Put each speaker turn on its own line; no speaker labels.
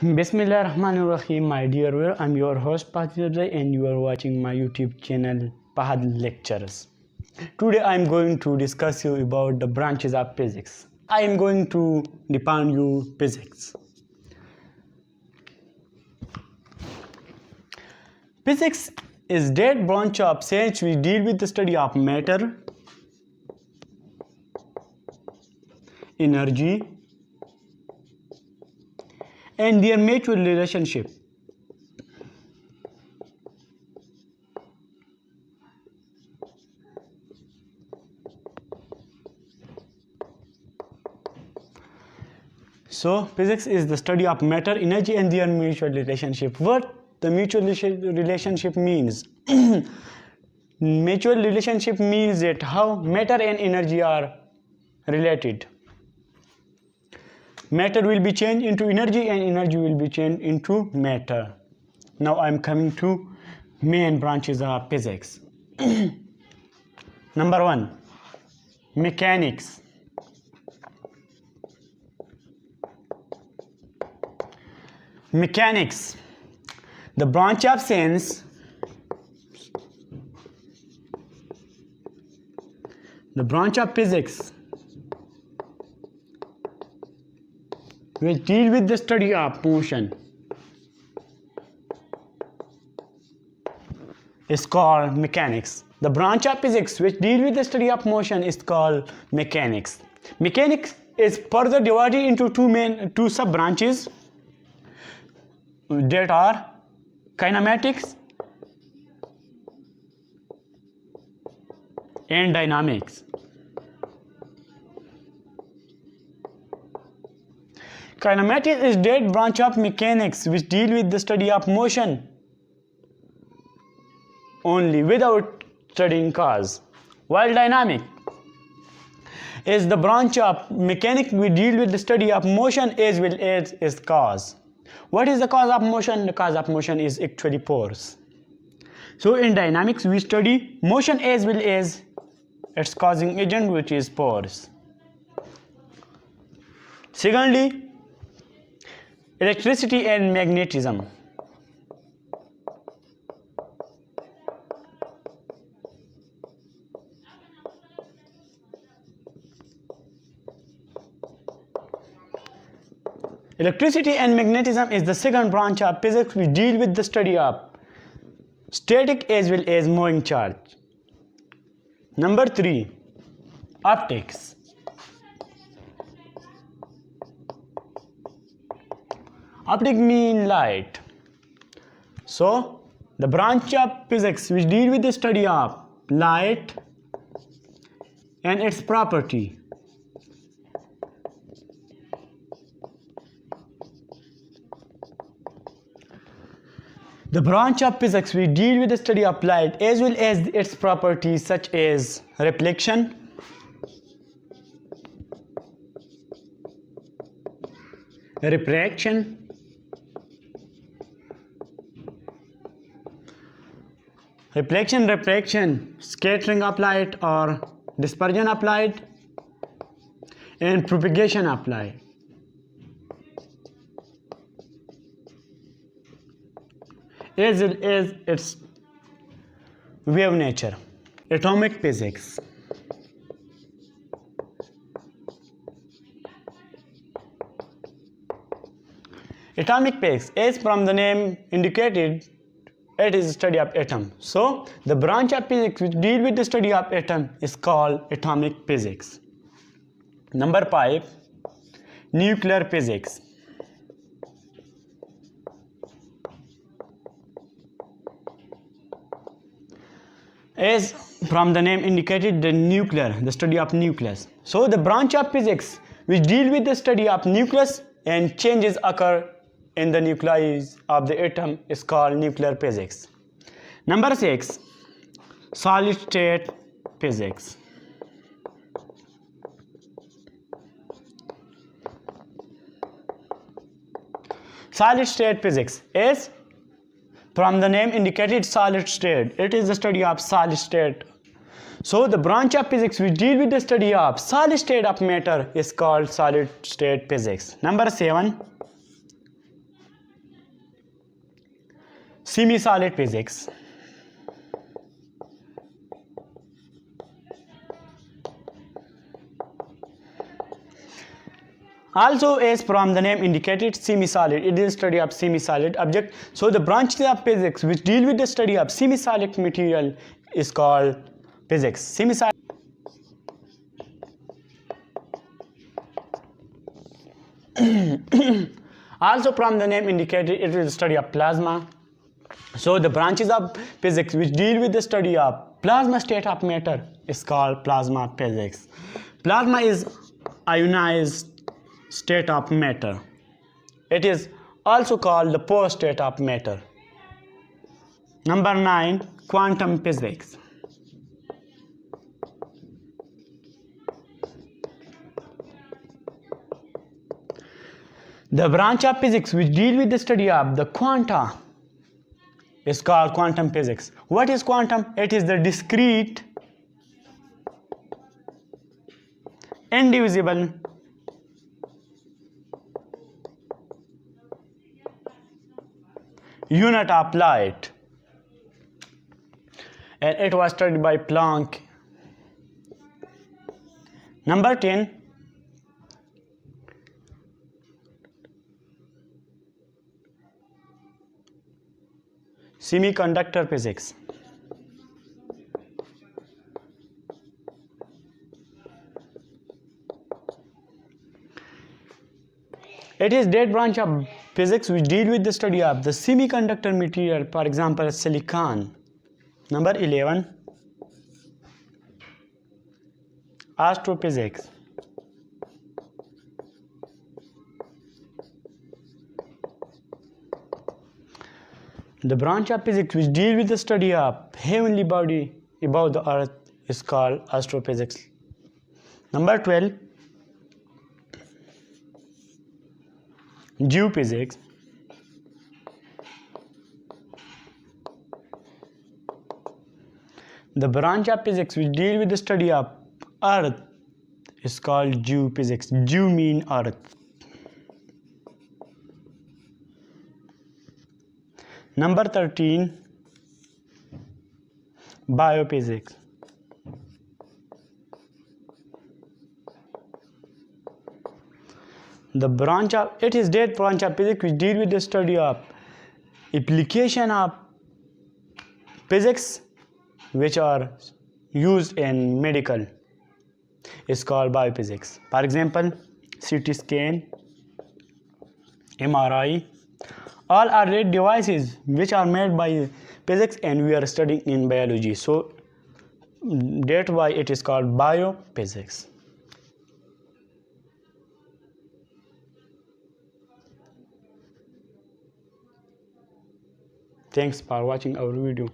Bismillahirrahmanirrahim, my dear viewer. I'm your host Fahad Lectures and you are watching my YouTube channel Fahad Lectures. Today I'm going to discuss you about the branches of physics. I am going to define you physics. Physics is that branch of science which deal with the study of matter, energy, and their mutual relationship. So, physics is the study of matter, energy, and their mutual relationship. What the mutual relationship means? Mutual relationship means that how matter and energy are related. Matter will be changed into energy and energy will be changed into matter. Now I am coming to main branches of physics. Number 1, mechanics. Mechanics, the branch of science physics which deal with the study of motion is called mechanics. The branch of physics which deal with the study of motion is called mechanics. Mechanics is further divided into two sub branches that are kinematics and dynamics. Kinematics is that branch of mechanics which deal with the study of motion only without studying cause, while dynamic is the branch of mechanics which deal with the study of motion as well as its cause. What is the cause of motion? The cause of motion is actually force. So in dynamics we study motion as well as its causing agent, which is force. Secondly, electricity and magnetism. Electricity and magnetism is the second branch of physics which deal with the study of static as well as moving charge. Number 3, optics. Optics mean light. So the branch of physics which deal with the study of light and its property. The branch of physics which deal with the study of light as well as its properties such as reflection, refraction, refraction, scattering of light or dispersion of light, and propagation of light. As well as its wave nature. Atomic physics. Atomic physics, as from the name indicated, it is the study of atom. So the branch of physics which deal with the study of atom is called atomic physics. Number 5, nuclear physics. As from the name indicated, the study of nucleus. So the branch of physics which deal with the study of nucleus and changes occur in the nuclei of the atom is called nuclear physics. Number 6, solid state physics. Solid state physics is from the name indicated solid state. It is the study of solid state. So the branch of physics which deal with the study of solid state of matter is called solid state physics. Number 7, semi-solid physics. Also, as from the name indicated, semi-solid, it is study of semi-solid object. So the branches of physics which deal with the study of semi-solid material is called physics. Semi-solid. Also from the name indicated, it is the study of plasma. So the branches of physics which deal with the study of plasma state of matter is called plasma physics. Plasma is ionized state of matter. It is also called the pore state of matter. Number 9, quantum physics. The branch of physics which deal with the study of the quanta is called quantum physics. What is quantum? It is the discrete, indivisible, unit of light, and it was studied by Planck. Number 10, semiconductor physics. It is that branch of physics which deal with the study of the semiconductor material, for example, silicon. Number 11, astrophysics. The branch of physics which deal with the study of heavenly body above the earth is called astrophysics. Number 12, geophysics. The branch of physics which deal with the study of earth is called geophysics. Geo mean earth. Number 13, biophysics. The branch of it is that branch of physics which deal with the study of application of physics which are used in medical is called biophysics. For example, CT scan, MRI, all are devices which are made by physics and we are studying in biology. So that's why it is called biophysics. Thanks for watching our video.